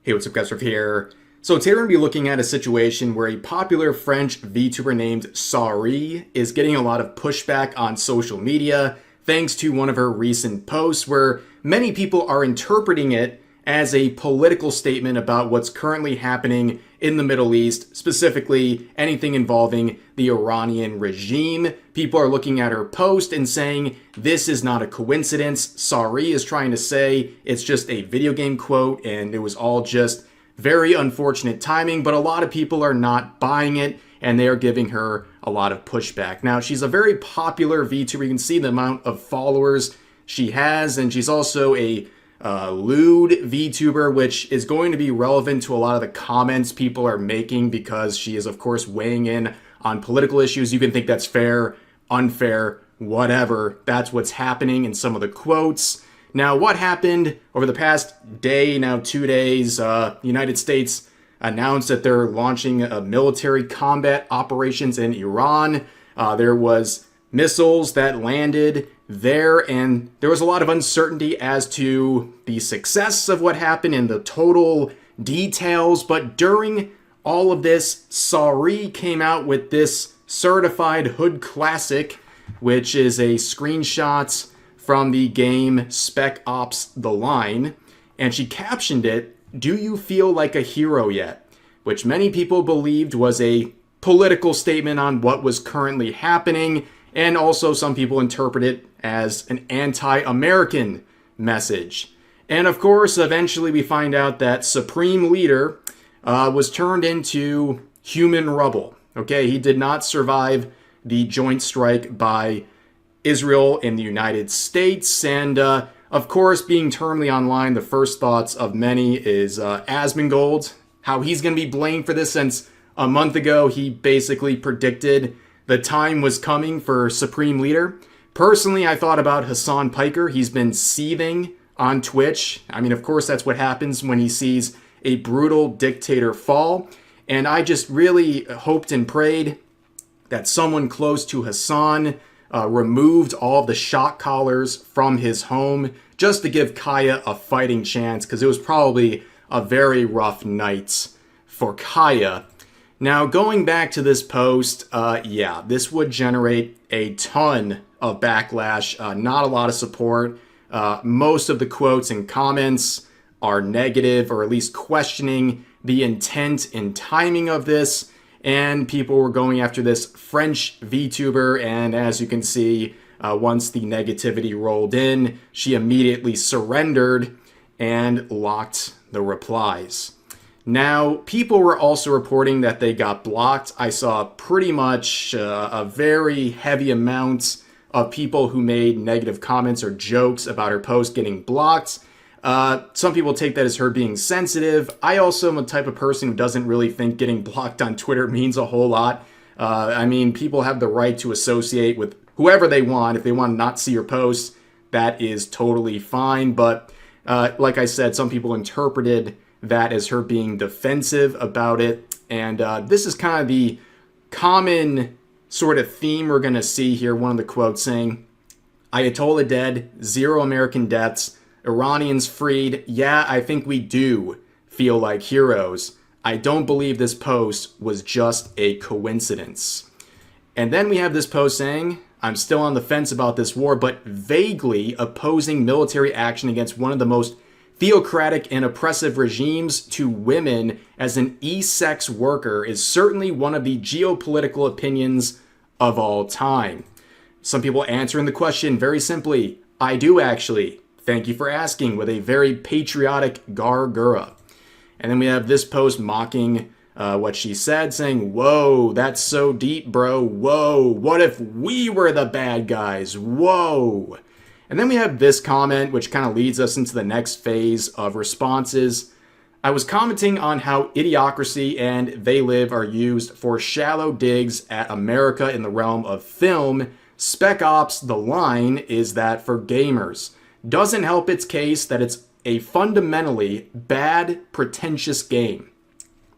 Hey, what's up guys, Riff here. So today we're going to be looking at a situation where a popular French VTuber named Sari is getting a lot of pushback on social media thanks to one of her recent posts where many people are interpreting it as a political statement about what's currently happening in the Middle East, specifically anything involving the Iranian regime. People are looking at her post and saying, this is not a coincidence. Sari is trying to say it's just a video game quote and it was all just very unfortunate timing, but a lot of people are not buying it and they are giving her a lot of pushback. Now, she's a very popular VTuber. You can see the amount of followers she has, and she's also a lewd VTuber, which is going to be relevant to a lot of the comments people are making because she is, of course, weighing in on political issues. You can think that's fair, unfair, whatever. That's what's happening in some of the quotes. Now, what happened over the past day, now 2 days, the United States announced that they're launching military combat operations in Iran. There was missiles that landed there, and there was a lot of uncertainty as to the success of what happened and the total details. But during all of this, Sari came out with this certified hood classic, which is a screenshot from the game Spec Ops: The Line, and she captioned it, "Do you feel like a hero yet?" Which many people believed was a political statement on what was currently happening, and also some people interpret it as an anti-American message. And of course, eventually we find out that Supreme Leader was turned into human rubble. Okay, he did not survive the joint strike by Israel and the United States. And of course, being terminally online, the first thoughts of many is Asmongold, how he's going to be blamed for this since a month ago he basically predicted the time was coming for Supreme Leader. Personally, I thought about Hassan Piker. He's been seething on Twitch. I mean, of course, that's what happens when he sees a brutal dictator fall. And I just really hoped and prayed that someone close to Hassan removed all of the shock collars from his home just to give Kaya a fighting chance, because it was probably a very rough night for Kaya. Now, going back to this post, yeah, this would generate a ton of backlash, not a lot of support. Most of the quotes and comments are negative, or at least questioning the intent and timing of this. And people were going after this French VTuber, and as you can see, once the negativity rolled in, she immediately surrendered and locked the replies. Now, people were also reporting that they got blocked. I saw pretty much a very heavy amount of people who made negative comments or jokes about her post getting blocked. Some people take that as her being sensitive. I also am a type of person who doesn't really think getting blocked on Twitter means a whole lot. I mean, people have the right to associate with whoever they want. If they want to not see your posts, that is totally fine. But like I said, some people interpreted that as her being defensive about it. And this is kind of the common sort of theme we're going to see here. One of the quotes saying, "Ayatollah dead, 0 American deaths, Iranians freed. Yeah, I think we do feel like heroes. I don't believe this post was just a coincidence." And then we have this post saying, "I'm still on the fence about this war, but vaguely opposing military action against one of the most theocratic and oppressive regimes to women as an e-sex worker is certainly one of the geopolitical opinions of all time." Some people answering the question very simply, "I do actually. Thank you for asking," with a very patriotic gargura. And then we have this post mocking what she said, saying, "Whoa, that's so deep, bro. Whoa, what if we were the bad guys? Whoa." And then we have this comment, which kind of leads us into the next phase of responses. "I was commenting on how idiocracy and they live are used for shallow digs at America in the realm of film. Spec Ops: The Line is that for gamers. Doesn't help its case that it's a fundamentally bad, pretentious game."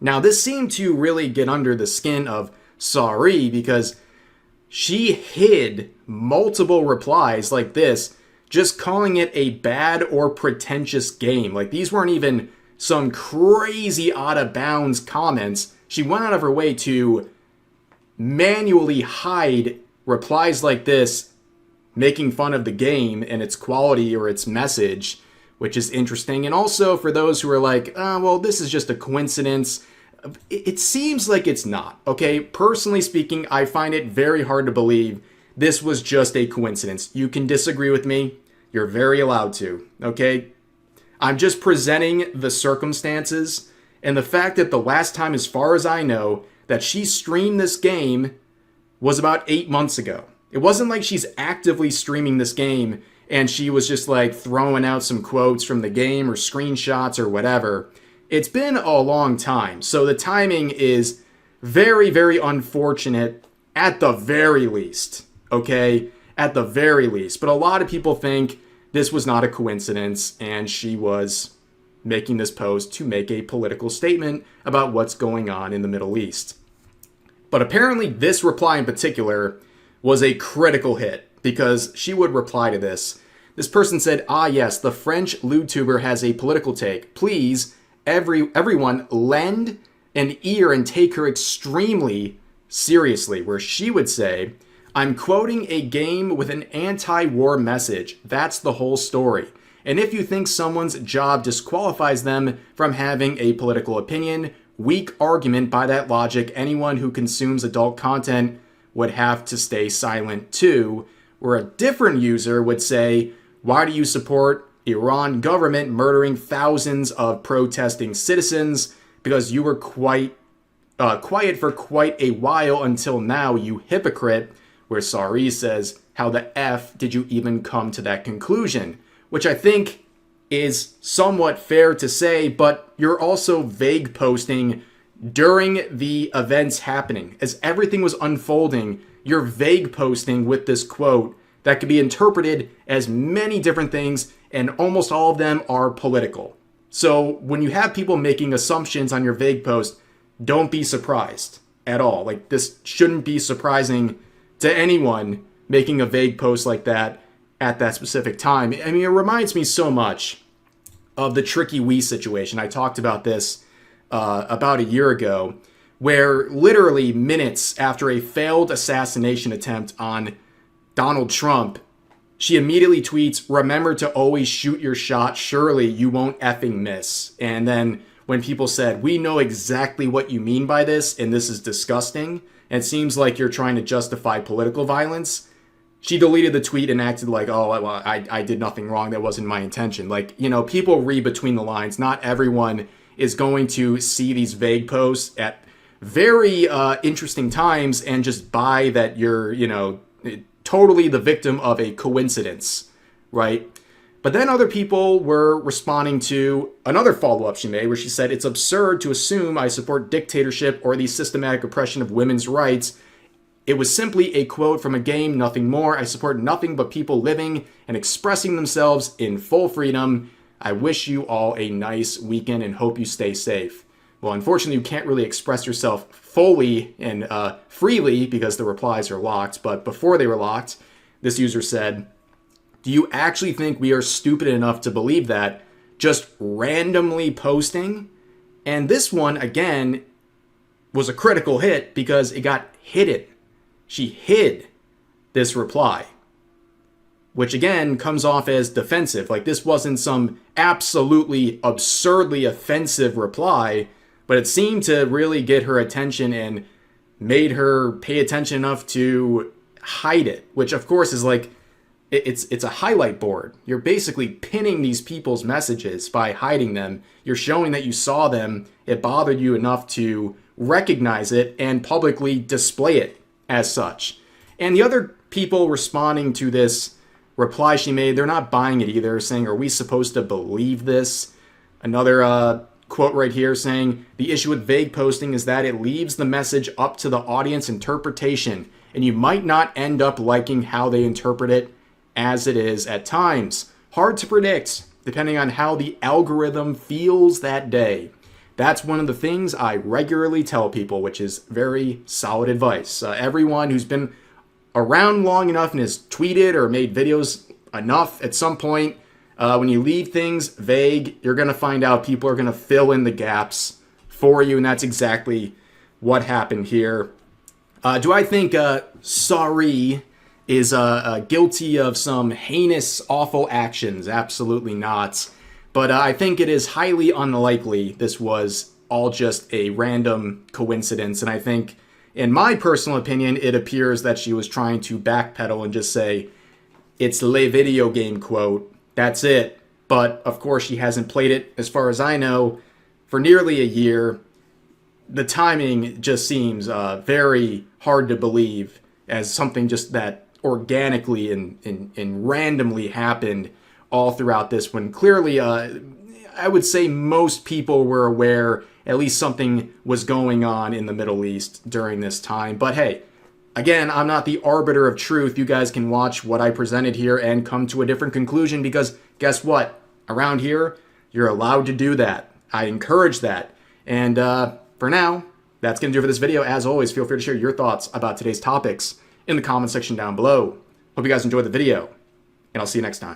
Now, this seemed to really get under the skin of Sari because she hid multiple replies like this, just calling it a bad or pretentious game. Like, these weren't even some crazy out of bounds comments. She went out of her way to manually hide replies like this, making fun of the game and its quality or its message, which is interesting. And also for those who are like, well, this is just a coincidence. It seems like it's not, okay? Personally speaking, I find it very hard to believe this was just a coincidence. You can disagree with me. You're very allowed to, okay? I'm just presenting the circumstances and the fact that the last time, as far as I know, that she streamed this game was about 8 months ago. It wasn't like she's actively streaming this game and she was just like throwing out some quotes from the game or screenshots or whatever. It's been a long time. So the timing is very, very unfortunate at the very least. Okay? At the very least. But a lot of people think this was not a coincidence and she was making this post to make a political statement about what's going on in the Middle East. But apparently this reply in particular was a critical hit because she would reply to this. This person said, yes, the French Vtuber has a political take. Please, everyone lend an ear and take her extremely seriously. Where she would say, I'm quoting a game with an anti-war message. That's the whole story. And if you think someone's job disqualifies them from having a political opinion, weak argument by that logic, anyone who consumes adult content would have to stay silent too. Where a different user would say, why do you support Iran government murdering thousands of protesting citizens? Because you were quiet for quite a while until now, you hypocrite. Where Sari says, how the F did you even come to that conclusion? Which I think is somewhat fair to say, but you're also vague posting during the events happening. As everything was unfolding, you're vague posting with this quote that could be interpreted as many different things, and almost all of them are political. So when you have people making assumptions on your vague post, don't be surprised at all. Like, this shouldn't be surprising to anyone making a vague post like that at that specific time. I mean, it reminds me so much of the Tricky Wii situation. I talked about this about a year ago, where literally minutes after a failed assassination attempt on Donald Trump, she immediately tweets, remember to always shoot your shot, surely you won't effing miss. And then when people said, we know exactly what you mean by this, and this is disgusting, and it seems like you're trying to justify political violence, she deleted the tweet and acted like, oh, well, I did nothing wrong. That wasn't my intention. Like, you know, people read between the lines. Not everyone is going to see these vague posts at very interesting times and just buy that you're, you know, totally the victim of a coincidence, right? But then other people were responding to another follow-up she made where she said, it's absurd to assume I support dictatorship or the systematic oppression of women's rights. It was simply a quote from a game, nothing more. I support nothing but people living and expressing themselves in full freedom. I wish you all a nice weekend and hope you stay safe. Well, unfortunately, you can't really express yourself fully and freely because the replies are locked. But before they were locked, this user said, do you actually think we are stupid enough to believe that? Just randomly posting? And this one, again, was a critical hit because it got hidden. She hid this reply, which again comes off as defensive. Like, this wasn't some absolutely absurdly offensive reply, but it seemed to really get her attention and made her pay attention enough to hide it, which of course is like, it's a highlight board. You're basically pinning these people's messages by hiding them. You're showing that you saw them, it bothered you enough to recognize it and publicly display it as such. And the other people responding to this reply she made, they're not buying it either, saying, are we supposed to believe this? Another quote right here saying, the issue with vague posting is that it leaves the message up to the audience interpretation, and you might not end up liking how they interpret it as it is at times. Hard to predict, depending on how the algorithm feels that day. That's one of the things I regularly tell people, which is very solid advice. Everyone who's been around long enough and has tweeted or made videos enough at some point, When you leave things vague, you're going to find out people are going to fill in the gaps for you, and that's exactly what happened here. Do I think Sorry is guilty of some heinous, awful actions? Absolutely not. But I think it is highly unlikely this was all just a random coincidence. And I think, in my personal opinion, it appears that she was trying to backpedal and just say, it's le video game quote. That's it. But, of course, she hasn't played it, as far as I know, for nearly a year. The timing just seems very hard to believe as something just that organically and randomly happened all throughout this, when clearly I would say most people were aware at least something was going on in the Middle East during this time. But hey, again, I'm not the arbiter of truth. You guys can watch what I presented here and come to a different conclusion, because guess what? Around here, you're allowed to do that. I encourage that. And for now, that's going to do it for this video. As always, feel free to share your thoughts about today's topics in the comment section down below. Hope you guys enjoyed the video, and I'll see you next time.